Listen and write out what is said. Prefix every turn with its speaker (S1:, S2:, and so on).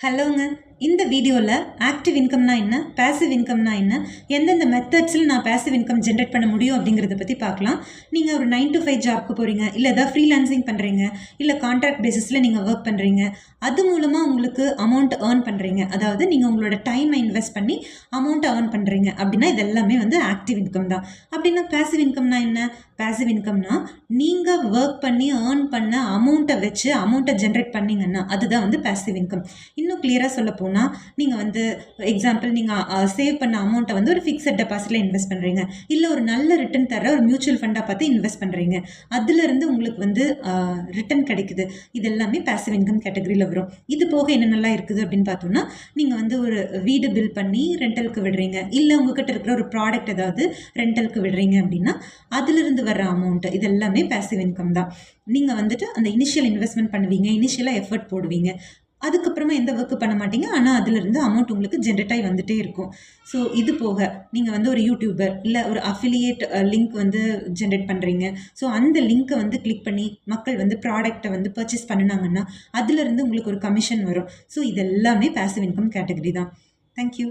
S1: ஹலோங்க. இந்த வீடியோவில் ஆக்டிவ் இன்கம்னா என்ன, பேசிவ் இன்கம்னா என்ன, எந்தெந்த மெத்தட்ஸில் நான் பேசிவ் இன்கம் ஜென்ரேட் பண்ண முடியும் அப்படிங்கிறத பற்றி பார்க்கலாம். நீங்கள் ஒரு 9 to 5 ஜாப்க்கு போகிறீங்க, இல்லை ஏதாவது ஃப்ரீலான்சிங் பண்ணுறீங்க, இல்லை கான்ட்ராக்ட் பேசிஸில் நீங்கள் ஒர்க் பண்ணுறீங்க, அது மூலமாக உங்களுக்கு அமௌண்ட் ஏர்ன் பண்ணுறீங்க, அதாவது நீங்கள் உங்களோட டைமை இன்வெஸ்ட் பண்ணி அமௌண்ட்டை ஏர்ன் பண்ணுறீங்க அப்படின்னா இது எல்லாமே வந்து ஆக்டிவ் இன்கம் தான். அப்படின்னா பேசிவ் இன்கம்னா என்ன? பேசிவ் இன்கம்னா நீங்கள் ஒர்க் பண்ணி ஏர்ன் பண்ண அமௌண்ட்டை வச்சு அமௌண்ட்டை ஜென்ரேட் பண்ணிங்கன்னா அதுதான் வந்து பேசிவ் இன்கம். இன்னும் கிளியராக சொல்ல போனால் நீங்கள் வந்து எக்ஸாம்பிள் நீங்கள் சேவ் பண்ண அமௌண்ட்டை வந்து ஒரு ஃபிக்ஸட் டெபாசிட்டில் இன்வெஸ்ட் பண்ணுறீங்க, இல்லை ஒரு நல்ல ரிட்டர்ன் தர ஒரு மியூச்சுவல் ஃபண்டாக பார்த்து இன்வெஸ்ட் பண்ணுறீங்க, அதுலேருந்து உங்களுக்கு வந்து ரிட்டர்ன் கிடைக்குது. இது எல்லாமே பேசிவ் இன்கம் கேட்டகரியில் வரும். இது போக என்னென்னலாம் இருக்குது அப்படின்னு பார்த்தோம்னா, நீங்கள் வந்து ஒரு வீடு பில் பண்ணி ரெண்டலுக்கு விடுறீங்க, இல்லை உங்ககிட்ட இருக்கிற ஒரு ப்ராடக்ட் ஏதாவது ரெண்டலுக்கு விடுறீங்க அப்படின்னா அதிலிருந்து வர்ற அமௌண்ட் இது எல்லாமே பேசிவ் இன்கம் தான். நீங்கள் வந்துட்டு அந்த இனிஷியல் இன்வெஸ்ட்மெண்ட் பண்ணுவீங்க, இனிஷியலாக எஃபர்ட் போடுவீங்க, அதுக்கப்புறமா எந்த ஒர்க்கு பண்ண மாட்டீங்க, ஆனால் அதிலிருந்து அமௌண்ட் உங்களுக்கு ஜென்ரேட் ஆகி வந்துட்டே இருக்கும். ஸோ இது போக நீங்கள் வந்து ஒரு யூடியூபர் இல்லை ஒரு அஃபிலியேட் லிங்க் வந்து ஜென்ரேட் பண்ணுறீங்க. ஸோ அந்த லிங்க்கை வந்து கிளிக் பண்ணி மக்கள் வந்து ப்ராடக்டை வந்து பர்ச்சேஸ் பண்ணினாங்கன்னா அதிலிருந்து உங்களுக்கு ஒரு கமிஷன் வரும். ஸோ இது எல்லாமே பேசிவ் இன்கம் கேட்டகரி தான். தேங்க்யூ.